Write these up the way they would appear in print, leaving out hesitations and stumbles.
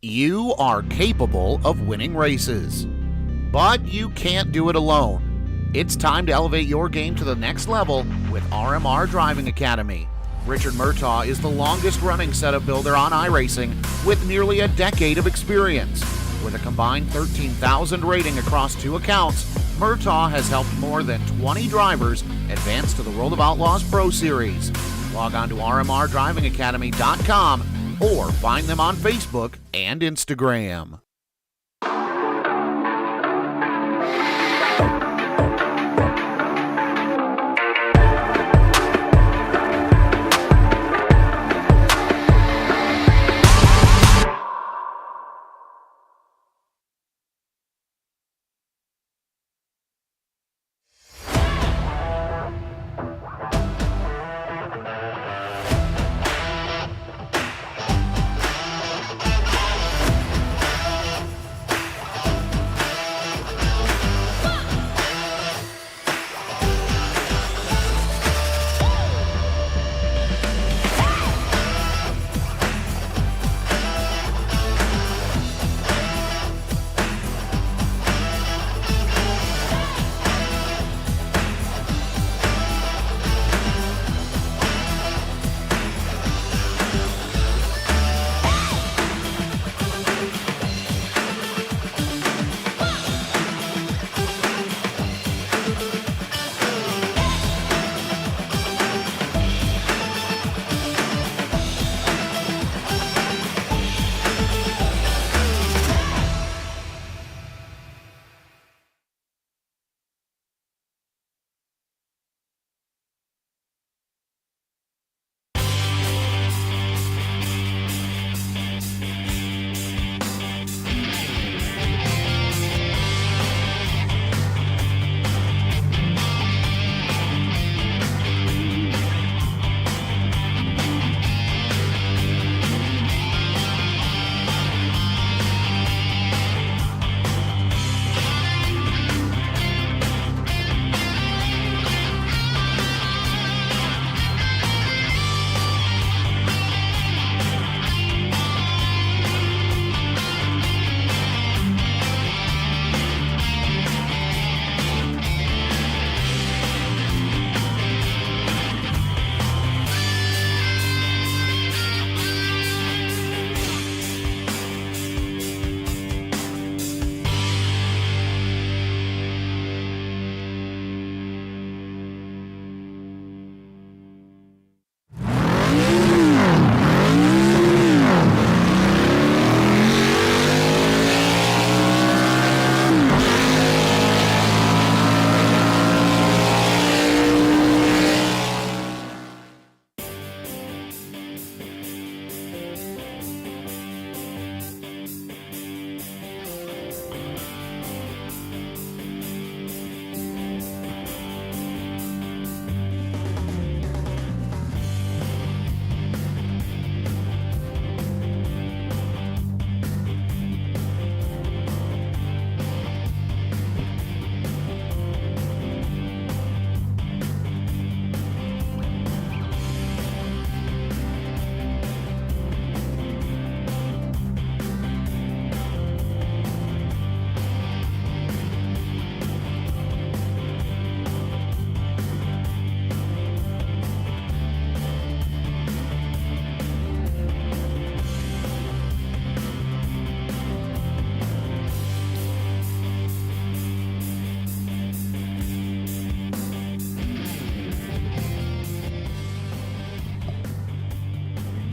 You are capable of winning races, but you can't do it alone. It's time to elevate your game to the next level with RMR Driving Academy. Richard Murtaugh is the longest-running setup builder on iRacing with nearly a decade of experience. With a combined 13,000 rating across 2 accounts, Murtaugh has helped more than 20 drivers advance to the World of Outlaws Pro Series. Log on to rmrdrivingacademy.com or find them on Facebook and Instagram.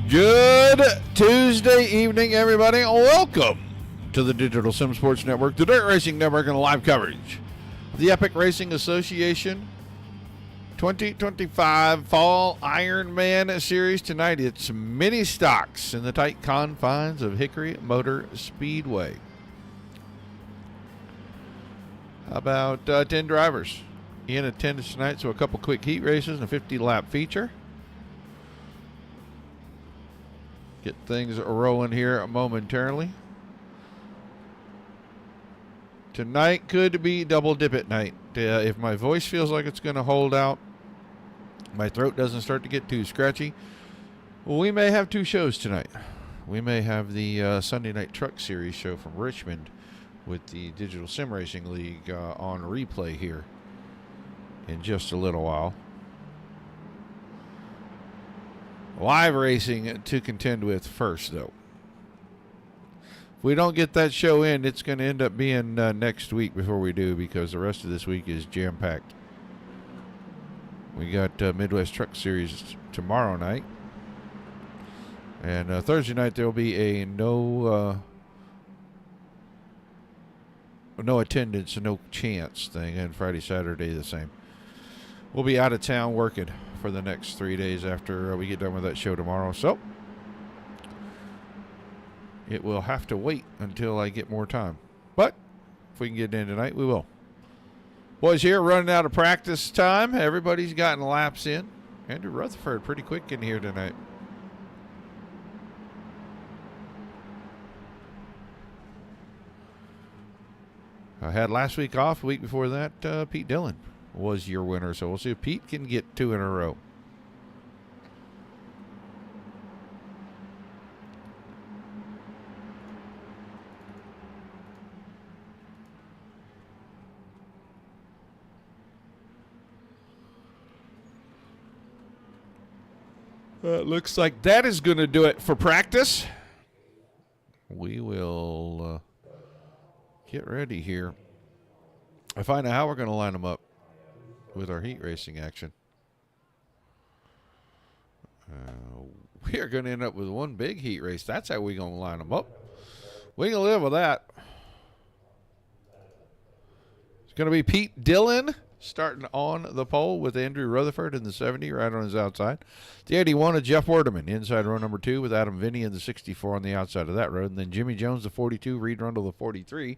Good Tuesday evening, everybody. Welcome to the Digital Sim Sports Network, the Dirt Racing Network, and live coverage of the Epic Racing Association 2025 Fall Ironman Series. Tonight, it's mini stocks in the tight confines of Hickory Motor Speedway. About 10 drivers in attendance tonight, so a couple quick heat races and a 50-lap feature. Get things rolling here momentarily. Tonight could be double dip at night. If my voice feels like it's going to hold out, my throat doesn't start to get too scratchy, we may have 2 shows tonight. we may have the Sunday Night Truck Series show from Richmond with the Digital Sim Racing League on replay here in just a little while. Live racing to contend with first, though. If we don't get that show in, it's going to end up being next week before we do, because the rest of this week is jam-packed. We got Midwest Truck Series tomorrow night. And Thursday night there will be a no attendance, no chance thing. And Friday, Saturday the same. We'll be out of town working for the next 3 days after we get done with that show tomorrow. So it will have to wait until I get more time. But if we can get in tonight, we will. Boys here running out of practice time. Everybody's gotten laps in. Andrew Rutherford pretty quick in here tonight. I had last week off. The week before that, Pete Dillon was your winner. So we'll see if Pete can get 2 in a row. Looks like that is going to do it for practice. We will get ready here. I find out how we're going to line them up with our heat racing action. We are going to end up with one big heat race. That's how we're going to line them up. We can live with that. It's going to be Pete Dillon starting on the pole with Andrew Rutherford in the 70 right on his outside. The 81 of Jeff Werdeman inside row number 2 with Adam Vinny in the 64 on the outside of that road. And then Jimmy Jones, the 42, Reed Rundle, the 43.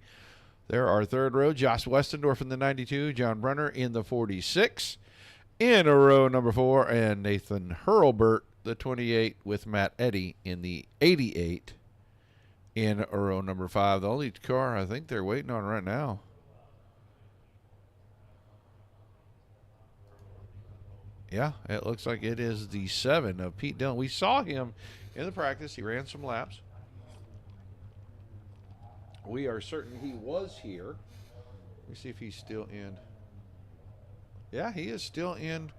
There are third row, Josh Westendorf in the 92, John Brunner in the 46. In a row number 4, and Nathan Hurlburt, the 28, with Matt Eddy in the 88 in a row number 5. The only car I think they're waiting on right now. Yeah, it looks like it is the 7 of Pete Dillon. We saw him in the practice. He ran some laps. We are certain he was here. Let me see if he's still in. Yeah, he is still in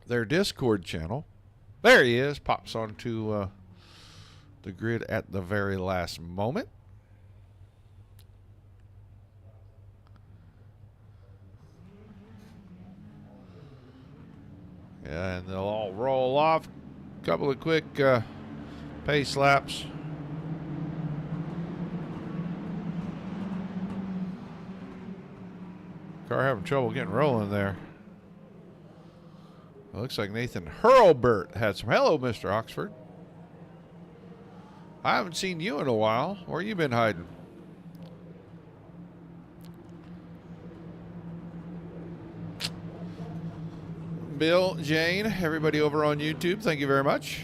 their Discord channel. There he is. Pops onto the grid at the very last moment. Yeah, and they'll all roll off. A couple of quick pace laps. Car having trouble getting rolling there. It looks like Nathan Hurlburt had some. Hello, Mr. Oxford. I haven't seen you in a while. Where you been hiding? Bill, Jane, everybody over on YouTube, thank you very much.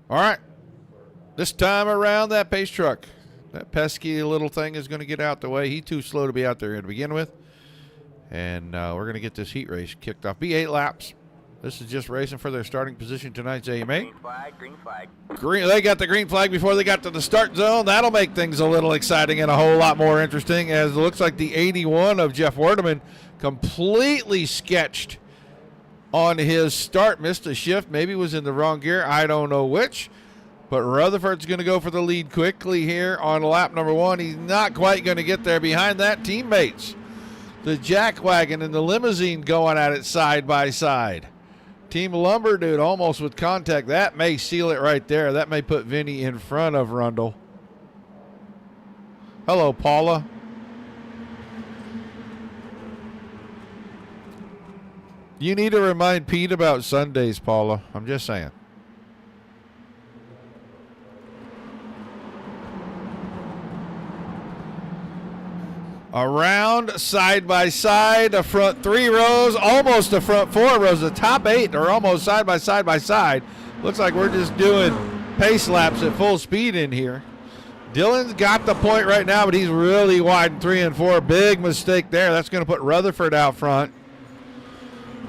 All right. This time around, that pace truck, that pesky little thing is going to get out the way. He's too slow to be out there to begin with. And we're going to get this heat race kicked off. Be 8 laps. This is just racing for their starting position tonight's AMA. Green flag, green flag. They got the green flag before they got to the start zone. That'll make things a little exciting and a whole lot more interesting, as it looks like the 81 of Jeff Werdeman completely sketched on his start. Missed a shift, maybe was in the wrong gear. I don't know which. But Rutherford's going to go for the lead quickly here on lap number 1. He's not quite going to get there. Behind that, teammates. The jack wagon and the limousine going at it side by side. Team Lumber Dude almost with contact. That may seal it right there. That may put Vinny in front of Rundle. Hello, Paula. You need to remind Pete about Sundays, Paula. I'm just saying. Around side by side, the front 3 rows, almost the front 4 rows. The top 8 are almost side by side by side. Looks like we're just doing pace laps at full speed in here. Dillon's got the point right now, but he's really wide in 3 and 4. Big mistake there. That's going to put Rutherford out front.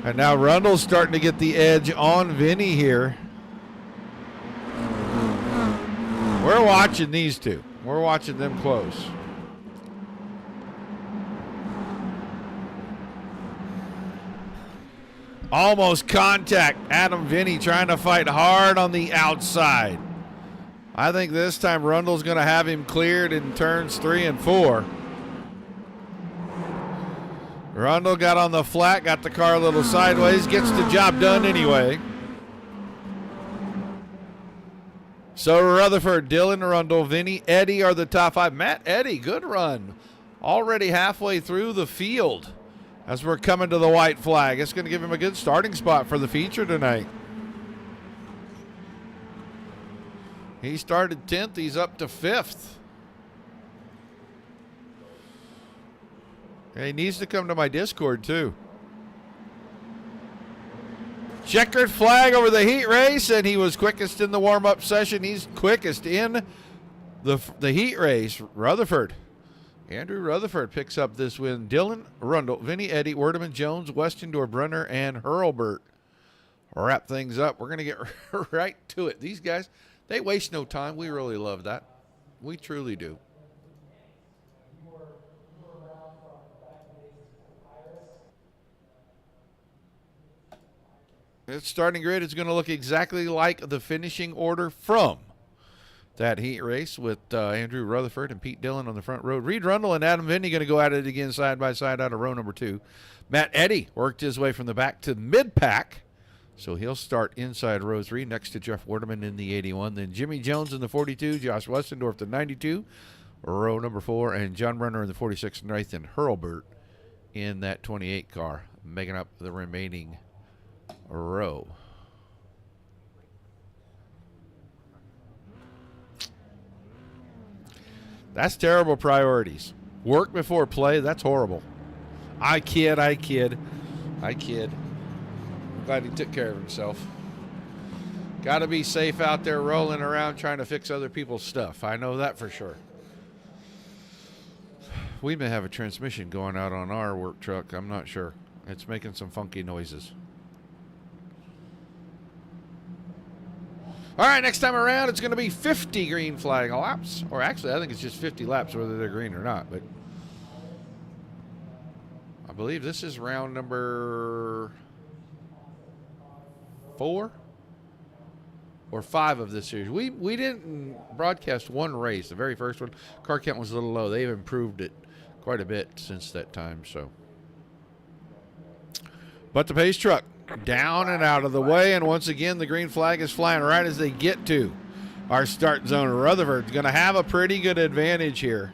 And now Rundle's starting to get the edge on Vinny here. We're watching these two. We're watching them close. Almost contact. Adam Vinny trying to fight hard on the outside. I think this time Rundle's going to have him cleared in turns 3 and 4. Rundle got on the flat, got the car a little sideways, gets the job done anyway. So Rutherford, Dylan Rundle, Vinny, Eddie are the top 5. Matt Eddy, good run. Already halfway through the field as we're coming to the white flag. It's going to give him a good starting spot for the feature tonight. He started 10th. He's up to 5th. He needs to come to my Discord, too. Checkered flag over the heat race, and he was quickest in the warm-up session. He's quickest in the heat race. Rutherford. Andrew Rutherford picks up this win. Dylan Rundle, Vinny, Eddie, Werdeman, Jones, Westendorf, Brunner, and Hurlburt wrap things up. We're going to get right to it. These guys, they waste no time. We really love that. We truly do. Its starting grid is going to look exactly like the finishing order from that heat race with Andrew Rutherford and Pete Dillon on the front row. Reed Rundle and Adam Vinny going to go at it again side by side out of row number 2. Matt Eddy worked his way from the back to mid-pack, so he'll start inside row 3 next to Jeff Werdeman in the 81. Then Jimmy Jones in the 42, Josh Westendorf the 92, row number 4, and John Brunner in the 46, Nathan Hurlburt in that 28 car, making up the remaining row. That's terrible priorities. Work before play, that's horrible. I kid. I'm glad he took care of himself. Got to be safe out there rolling around trying to fix other people's stuff. I know that for sure. We may have a transmission going out on our work truck. I'm not sure. It's making some funky noises. All right, next time around, it's going to be 50 green flag laps. Or actually, I think it's just 50 laps, whether they're green or not. But I believe this is round number 4 or 5 of this series. We didn't broadcast one race, the very first one. Car count was a little low. They've improved it quite a bit since that time. So, but the pace truck down and out of the way, and once again the green flag is flying right as they get to our start zone. Rutherford's going to have a pretty good advantage here.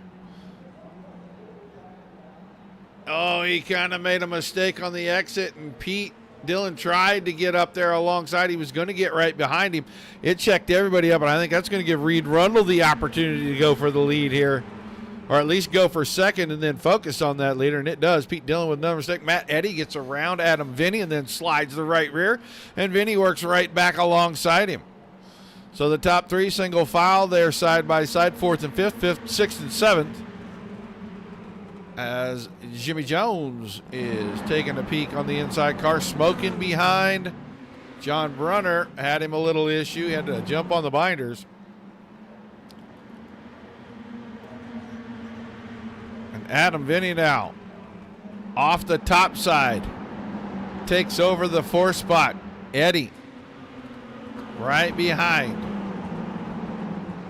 Oh, he kind of made a mistake on the exit, and Pete Dillon tried to get up there alongside. He was going to get right behind him. It checked everybody up, and I think that's going to give Reed Rundle the opportunity to go for the lead here, or at least go for second and then focus on that leader, and it does. Pete Dillon with another mistake. Matt Eddy gets around Adam Vinny and then slides the right rear, and Vinny works right back alongside him. So the top 3 single file there side by side, 4th and 5th, 6th and 7th, as Jimmy Jones is taking a peek on the inside car, smoking behind. John Brunner had him a little issue. He had to jump on the binders. Adam Vinny now off the top side takes over the 4th spot. Eddie right behind.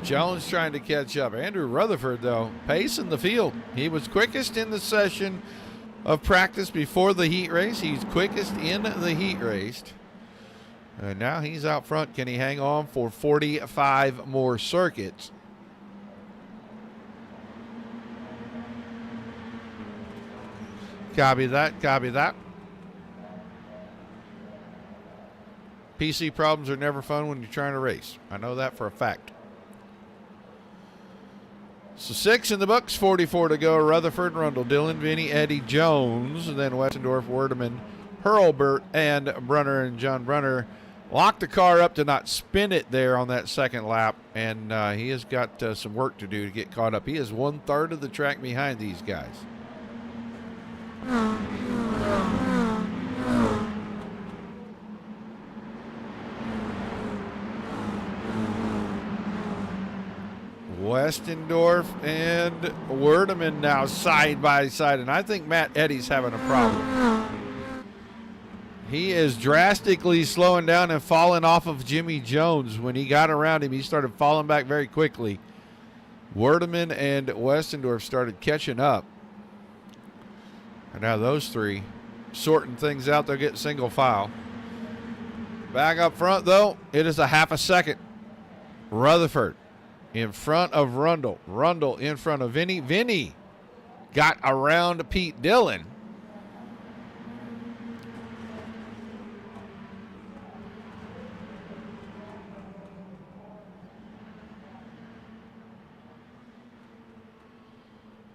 Jones trying to catch up. Andrew Rutherford, though, pacing the field. He was quickest in the session of practice before the heat race. He's quickest in the heat race. And now he's out front. Can he hang on for 45 more circuits? Copy that, copy that. PC problems are never fun when you're trying to race. I know that for a fact. So 6 in the books, 44 to go. Rutherford, Rundle, Dillon, Vinny, Eddie, Jones, and then Westendorf, Werdeman, Hurlburt, and Brunner. And John Brunner locked the car up to not spin it there on that second lap, and he has got some work to do to get caught up. He is 1/3 of the track behind these guys. Westendorf and Werdeman now side by side, and I think Matt Eddy's having a problem. He is drastically slowing down and falling off of Jimmy Jones. When he got around him, he started falling back very quickly. Werdeman and Westendorf started catching up. And now those three sorting things out. They'll get single file. Back up front, though, it is a half a second. Rutherford in front of Rundle. Rundle in front of Vinny. Vinny got around Pete Dillon.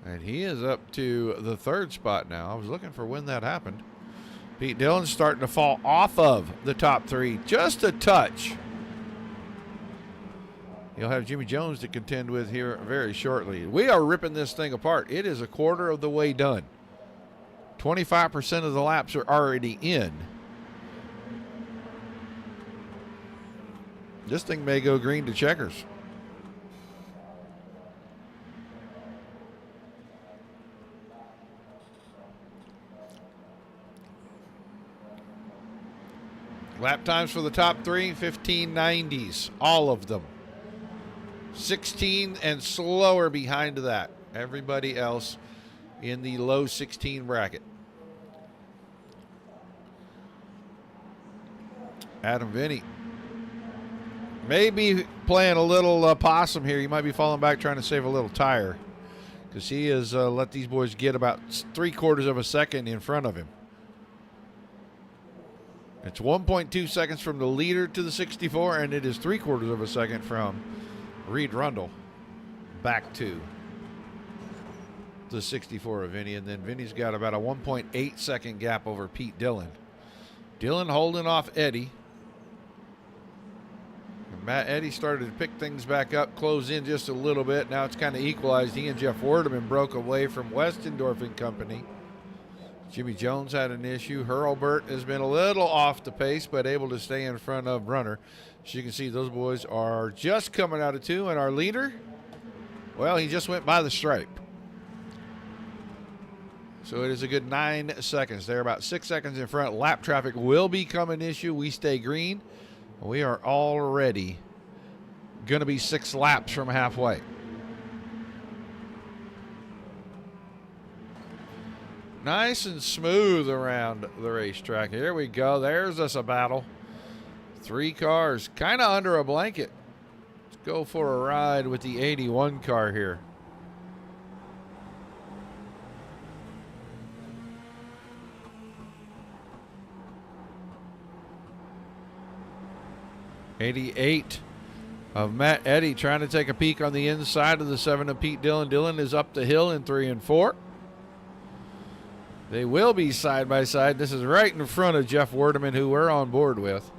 And he is up to the third spot now. I was looking for when that happened. Pete Dillon's starting to fall off of the top three. Just a touch. You'll have Jimmy Jones to contend with here very shortly. We are ripping this thing apart. It is a quarter of the way done. 25% of the laps are already in. This thing may go green to checkers. Lap times for the top three, 15:90s, all of them. 16 and slower behind that. Everybody else in the low 16 bracket. Adam Vinny may be playing a little possum here. He might be falling back trying to save a little tire, because he has let these boys get about 3/4 of a second in front of him. It's 1.2 seconds from the leader to the 64, and it is 3/4 of a second from Reed Rundle back to the 64 of Vinny. And then Vinny's got about a 1.8 second gap over Pete Dillon. Dillon holding off Eddie. And Matt Eddy started to pick things back up, close in just a little bit. Now it's kind of equalized. He and Jeff Werdeman broke away from Westendorf and company. Jimmy Jones had an issue. Hurlburt has been a little off the pace, but able to stay in front of Runner. As you can see, those boys are just coming out of two, and our leader, well, he just went by the stripe. So it is a good 9 seconds. They're about 6 seconds in front. Lap traffic will become an issue. We stay green. We are already going to be 6 laps from halfway. Nice and smooth around the racetrack. Here we go. There's us a battle. 3 cars kind of under a blanket. Let's go for a ride with the 81 car here. '88 of Matt Eddy trying to take a peek on the inside of the 7 of Pete Dillon. Dillon is up the hill in 3 and 4. They will be side by side. This is right in front of Jeff Werdeman, who we're on board with.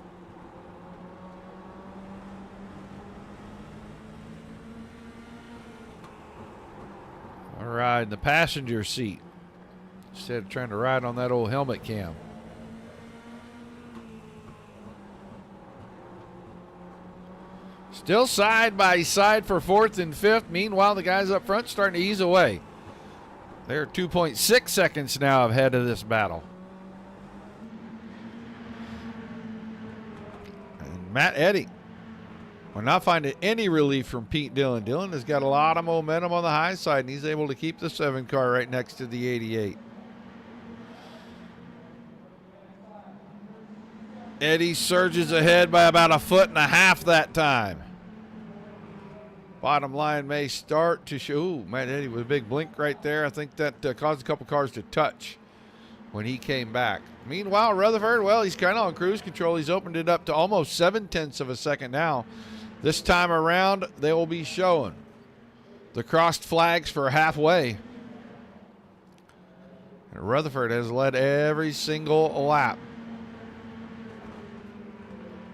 All right, in the passenger seat, instead of trying to ride on that old helmet cam. Still side by side for 4th and 5th. Meanwhile, the guys up front starting to ease away. They're 2.6 seconds now ahead of this battle. And Matt Eddy will not find any relief from Pete Dillon. Dillon has got a lot of momentum on the high side, and he's able to keep the 7 car right next to the 88. Eddy surges ahead by about 1.5 feet that time. Bottom line may start to show. Ooh, Matt Eddy with a big blink right there. I think that caused a couple cars to touch when he came back. Meanwhile, Rutherford, well, he's kind of on cruise control. He's opened it up to almost 0.7 of a second now. This time around, they will be showing the crossed flags for halfway. And Rutherford has led every single lap.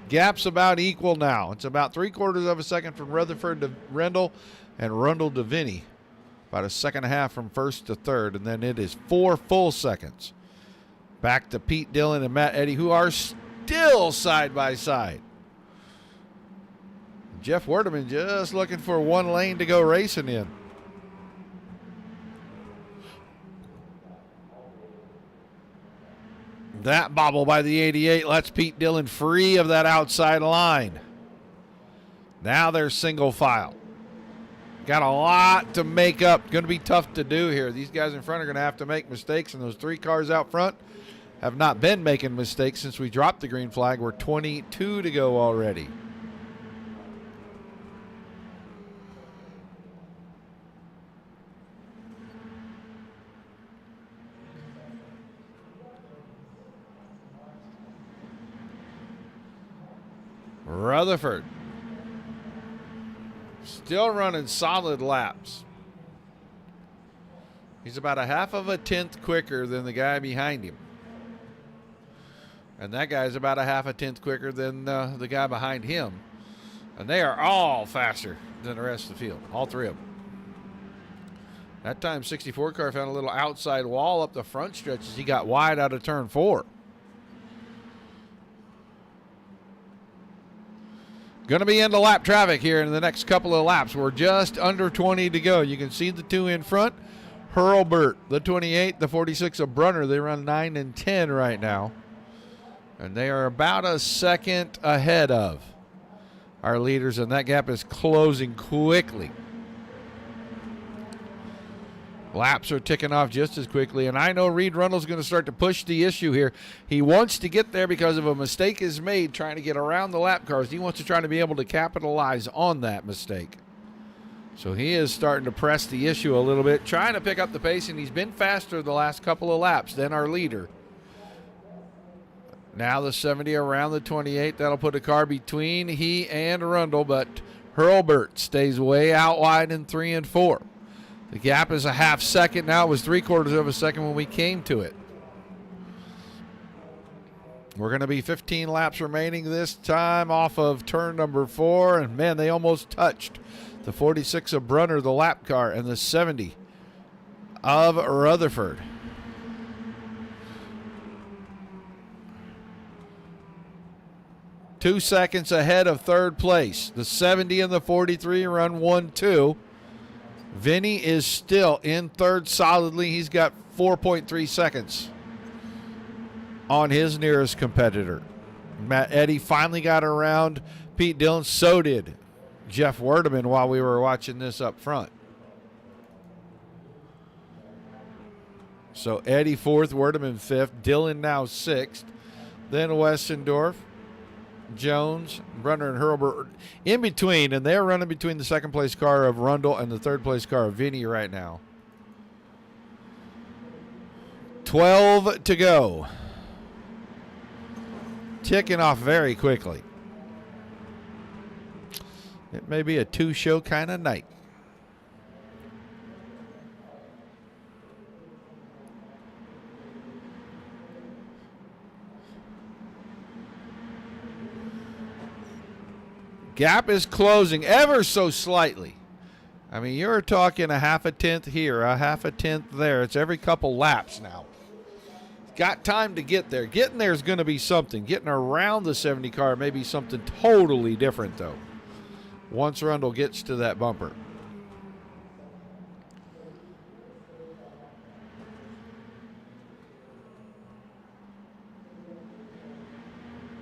Gap's about equal now. It's about 3/4 of a second from Rutherford to Rundle, and Rundle to Vinny. About 1.5 seconds from 1st to 3rd, and then it is 4 full seconds. Back to Pete Dillon and Matt Eddy, who are still side by side. Jeff Werdeman just looking for one lane to go racing in. That bobble by the 88 lets Pete Dillon free of that outside line. Now they're single file. Got a lot to make up. Going to be tough to do here. These guys in front are going to have to make mistakes, and those 3 cars out front have not been making mistakes since we dropped the green flag. We're 22 to go already. Rutherford still running solid laps. He's about a half of a tenth quicker than the guy behind him. And that guy's about a half a tenth quicker than the guy behind him. And they are all faster than the rest of the field, all 3 of them. That time 64 car found a little outside wall up the front stretch as he got wide out of turn 4. Going to be into lap traffic here in the next couple of laps. We're just under 20 to go. You can see the 2 in front. Hurlburt, the 28, the 46 of Brunner. They run 9 and 10 right now. And they are about a second ahead of our leaders, and that gap is closing quickly. Laps are ticking off just as quickly, and I know Reed Rundle's going to start to push the issue here. He wants to get there because if a mistake is made trying to get around the lap cars, he wants to try to be able to capitalize on that mistake. So he is starting to press the issue a little bit, trying to pick up the pace, and he's been faster the last couple of laps than our leader. Now the 70 around the 28. That'll put a car between he and Rundle, but Hurlburt stays way out wide in 3 and 4. The gap is a half second now. It was 3/4 of a second when we came to it. We're going to be 15 laps remaining this time off of turn number 4. And, man, they almost touched the 46 of Brunner, the lap car, and the 70 of Rutherford. Two seconds ahead of third place. The 70 and the 43 run 1-2. Vinny is still in third solidly. He's got 4.3 seconds on his nearest competitor. Matt Eddy finally got around Pete Dillon. So did Jeff Werdeman while we were watching this up front. So Eddy 4th, Werdeman 5th, Dillon now 6th. Then Westendorf, Jones, Brunner, and Hurlburt in between, and they're running between the second place car of Rundle and the third place car of Vinny right now. 12 to go. Ticking off very quickly. It may be a 2-show kind of night. Gap is closing ever so slightly. I mean, you're talking a half a tenth here, a half a tenth there. It's every couple laps now. Got time to get there. Getting there is going to be something. Getting around the 70 car may be something totally different, though, once Rundle gets to that bumper.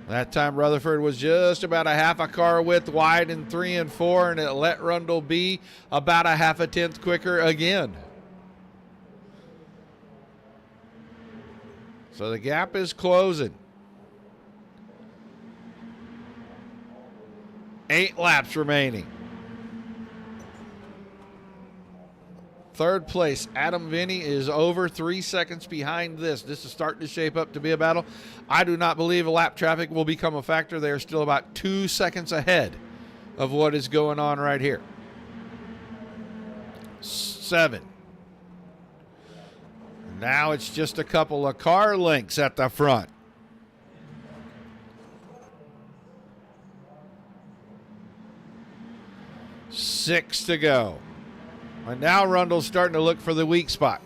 That time Rutherford was just about a half a car width wide in 3 and 4, and it let Rundle be about a half a tenth quicker again. So the gap is closing. 8 laps remaining. Third place, Adam Vinny is over 3 seconds behind this. This is starting to shape up to be a battle. I do not believe lap traffic will become a factor. They are still about 2 seconds ahead of what is going on right here. 7. Now it's just a couple of car lengths at the front. 6 to go. And now Rundle's starting to look for the weak spot.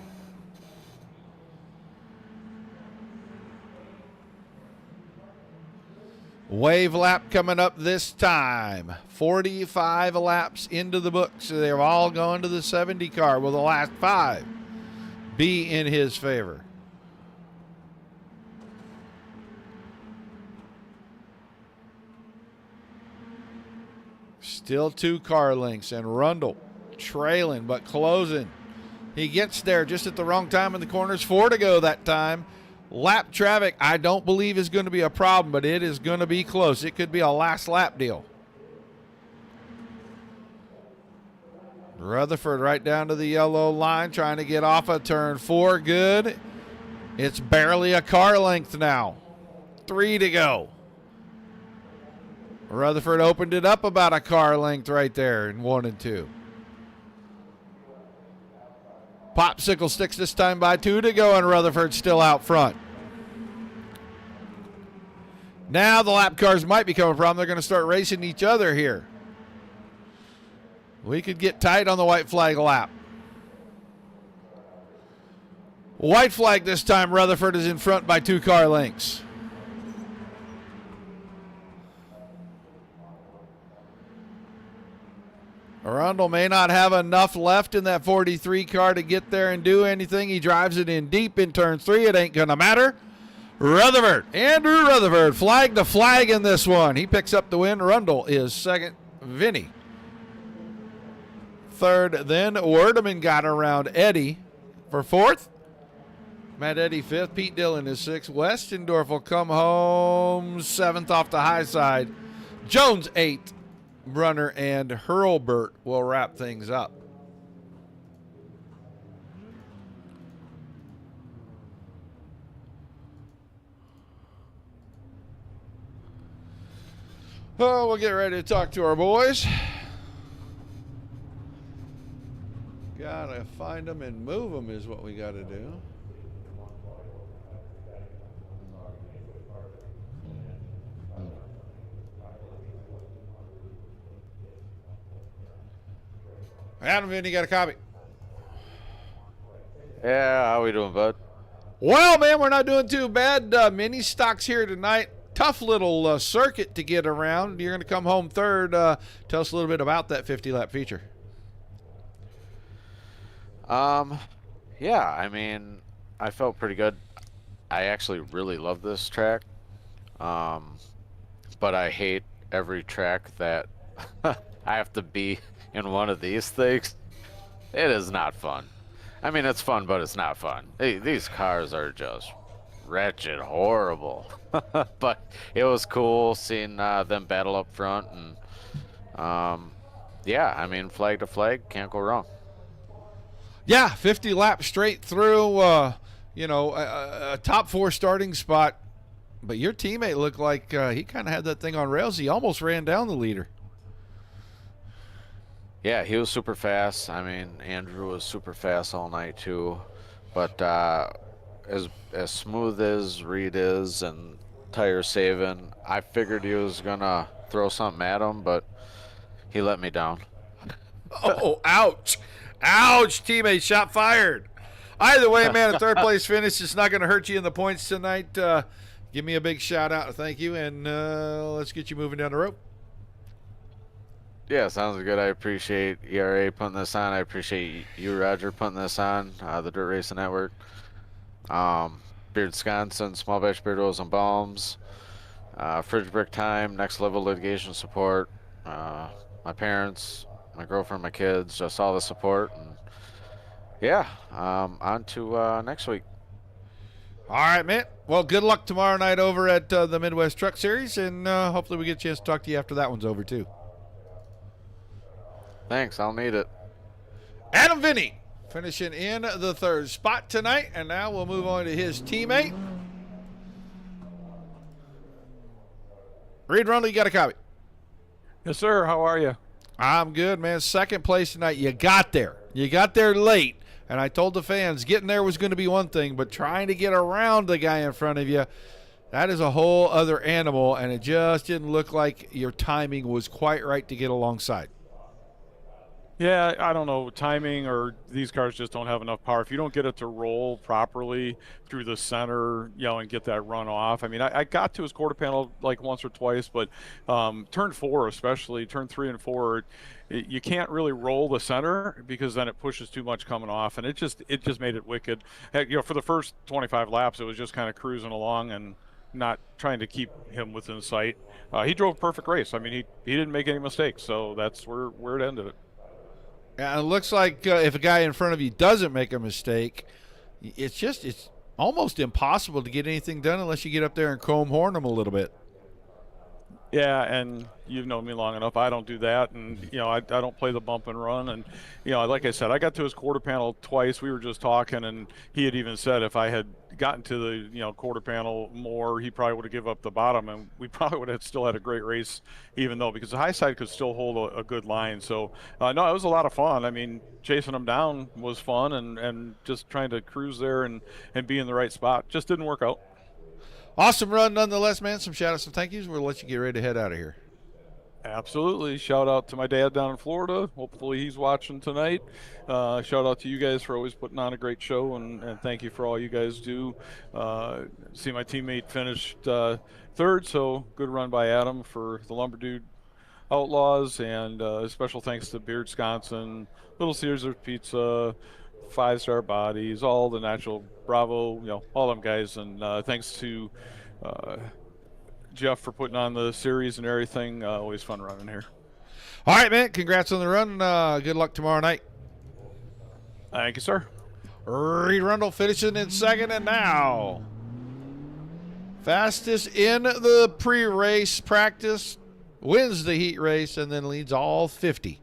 Wave lap coming up this time. 45 laps into the books. So they're all going to the 70 car. Will the last 5 be in his favor? Still 2 car lengths, and Rundle trailing but closing. He gets there just at the wrong time in the corners. 4 to go that time. Lap traffic, I don't believe is going to be a problem, but it is going to be close. It could be a last lap deal. Rutherford right down to the yellow line, trying to get off of turn 4. Good. It's barely a car length now. 3 to go. Rutherford opened it up about a car length right there in 1 and 2. Popsicle sticks this time by 2 to go, and Rutherford's still out front. Now the lap cars might become a problem. They're going to start racing each other here. We could get tight on the white flag lap. White flag this time. Rutherford is in front by 2 car lengths. Arundel may not have enough left in that 43 car to get there and do anything. He drives it in deep in turn 3. It ain't going to matter. Rutherford, Andrew Rutherford, flag to flag in this one. He picks up the win. Rundle is second. Vinny third. Then Werdeman got around Eddie for 4th. Matt Eddy 5th. Pete Dillon is 6th. Westendorf will come home 7th off the high side. Jones 8th. Brunner and Hurlburt will wrap things up. Oh, we'll get ready to talk to our boys. Gotta find them and move them is what we gotta do. Adam, Vinny, got a copy? Yeah, how we doing, bud? Well, man, we're not doing too bad. Mini stocks here tonight. Tough little circuit to get around. You're going to come home third. Tell us a little bit about that 50-lap feature. Yeah, I mean, I felt pretty good. I actually really love this track. But I hate every track that I have to be in one of these things. It is not fun. I mean, it's fun, but it's not fun. These cars are just wretched, horrible. But it was cool seeing them battle up front, and yeah, I mean, flag to flag, can't go wrong. Yeah, 50 laps straight through. A top 4 starting spot. But your teammate looked like he kind of had that thing on rails. He almost ran down the leader. Yeah, he was super fast. I mean, Andrew was super fast all night too. But as smooth as Reed is and tire saving, I figured he was gonna throw something at him, but he let me down. Oh, ouch. Ouch, teammate, shot fired. Either way, man, a third place finish is not going to hurt you in the points tonight. Give me a big shout out. Thank you, and let's get you moving down the road. Yeah, sounds good. I appreciate ERA putting this on. I appreciate you, Roger, putting this on, the Dirt Racing Network. Beard Wisconsin, Small Batch Beard Oils and Balms, Fridge Brick Time, Next Level Litigation Support, my parents, my girlfriend, my kids, just all the support. And yeah, on to next week. All right, man. Well, good luck tomorrow night over at the Midwest Truck Series, and hopefully we get a chance to talk to you after that one's over, too. Thanks, I'll need it. Adam Vinny finishing in the third spot tonight, and now we'll move on to his teammate. Reed Rundle, you got a copy? Yes, sir. How are you? I'm good, man. Second place tonight. You got there. You got there late, and I told the fans getting there was going to be one thing, but trying to get around the guy in front of you, that is a whole other animal, and it just didn't look like your timing was quite right to get alongside. Yeah, I don't know, timing, or these cars just don't have enough power. If you don't get it to roll properly through the center, and get that run off. I mean, I got to his quarter panel like once or twice, but turn 4 especially, turn 3 and 4, you can't really roll the center because then it pushes too much coming off, and it just made it wicked. Heck, for the first 25 laps, it was just kind of cruising along and not trying to keep him within sight. He drove a perfect race. I mean, he didn't make any mistakes, so that's where it ended. And it looks like if a guy in front of you doesn't make a mistake, it's almost impossible to get anything done unless you get up there and comb horn them a little bit. Yeah, and you've known me long enough. I don't do that, and I don't play the bump and run. And like I said, I got to his quarter panel twice. We were just talking, and he had even said if I had gotten to the quarter panel more, he probably would have given up the bottom, and we probably would have still had a great race, even though because the high side could still hold a good line. So no, it was a lot of fun. I mean, chasing him down was fun, and just trying to cruise there and be in the right spot just didn't work out. Awesome run nonetheless, man. Some shout outs, some thank yous. We'll let you get ready to head out of here. Absolutely. Shout out to my dad down in Florida. Hopefully he's watching tonight. Shout out to you guys for always putting on a great show, and thank you for all you guys do. See my teammate finished third, so good run by Adam for the Lumber Dude Outlaws, and special thanks to Beard Wisconsin, Little Caesars Pizza, 5-Star Bodies, all the Natural Bravo, all them guys, and thanks to Jeff for putting on the series and everything. Always fun running here. All right, man. Congrats on the run. Good luck tomorrow night. Thank you, sir. Reed Rundle finishing in second, and now fastest in the pre-race practice, wins the heat race, and then leads all 50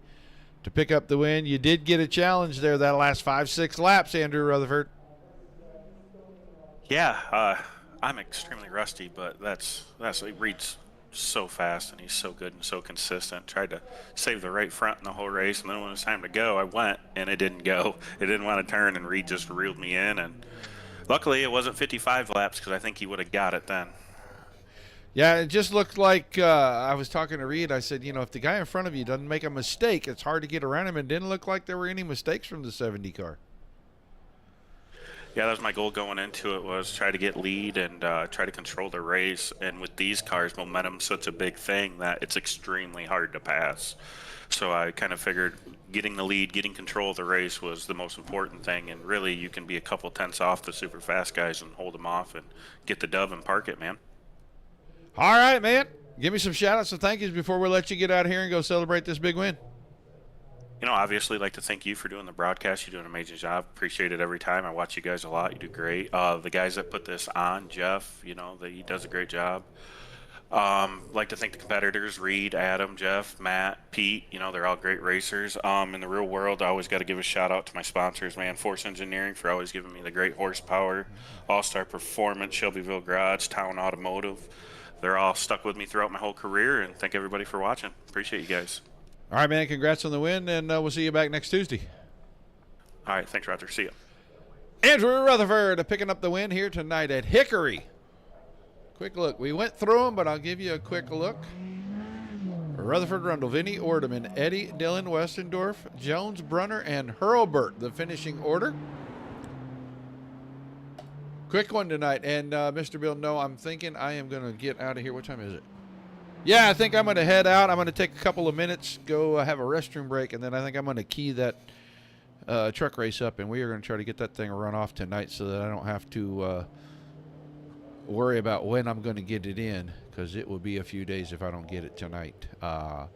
to pick up the win. You did get a challenge there that last 5-6 laps, Andrew Rutherford. Yeah, I'm extremely rusty, but that's Reed's so fast, and he's so good and so consistent. Tried to save the right front in the whole race, and then when it was time to go, I went, and it didn't go. It didn't want to turn, and Reed just reeled me in, and luckily it wasn't 55 laps because I think he would have got it then. Yeah, it just looked like I was talking to Reed. I said, if the guy in front of you doesn't make a mistake, it's hard to get around him. It didn't look like there were any mistakes from the 70 car. Yeah, that was my goal going into it, was try to get lead and try to control the race. And with these cars, momentum's such a big thing that it's extremely hard to pass. So I kind of figured getting the lead, getting control of the race was the most important thing. And really, you can be a couple tenths off the super fast guys and hold them off and get the dub and park it, man. All right, man. Give me some shout-outs and thank yous before we let you get out of here and go celebrate this big win. Obviously, like to thank you for doing the broadcast. You do an amazing job. Appreciate it every time. I watch you guys a lot. You do great. The guys that put this on, Jeff, he does a great job. Like to thank the competitors, Reed, Adam, Jeff, Matt, Pete. They're all great racers. In the real world, I always got to give a shout out to my sponsors, man. Force Engineering for always giving me the great horsepower. All-Star Performance, Shelbyville Garage, Town Automotive. They're all stuck with me throughout my whole career, and thank everybody for watching. Appreciate you guys. All right, man. Congrats on the win, and we'll see you back next Tuesday. All right. Thanks, Roger. See you. Andrew Rutherford picking up the win here tonight at Hickory. Quick look. We went through them, but I'll give you a quick look. Rutherford, Rundle, Vinny, Ordeman, Eddie, Dylan, Westendorf, Jones, Brunner, and Hurlburt, the finishing order. Quick one tonight. And Mr. Bill, no, I'm thinking I am going to get out of here. What time is it? Yeah, I think I'm going to head out. I'm going to take a couple of minutes, go have a restroom break, and then I think I'm going to key that truck race up, and we are going to try to get that thing run off tonight so that I don't have to worry about when I'm going to get it in, because it will be a few days if I don't get it tonight. But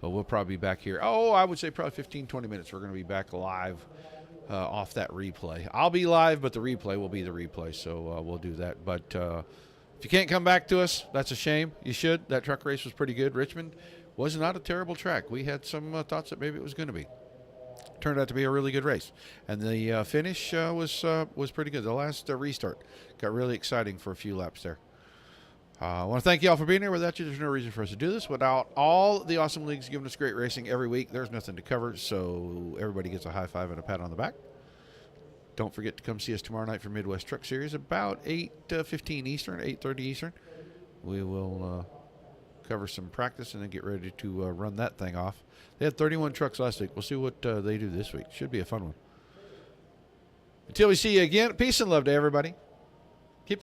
we'll probably be back here. I would say probably 15, 20 minutes. We're going to be back live off that replay. I'll be live, but the replay will be the replay, so we'll do that. But if you can't come back to us, that's a shame. You should. That truck race was pretty good. Richmond was not a terrible track. We had some thoughts that maybe it was going to be. Turned out to be a really good race. And the finish was pretty good. The last restart got really exciting for a few laps there. I want to thank you all for being here. Without you, there's no reason for us to do this. Without all the awesome leagues giving us great racing every week, there's nothing to cover. So everybody gets a high five and a pat on the back. Don't forget to come see us tomorrow night for Midwest Truck Series about 8:15 Eastern, 8:30 Eastern. We will cover some practice, and then get ready to run that thing off. They had 31 trucks last week. We'll see what they do this week. Should be a fun one. Until we see you again, peace and love to everybody.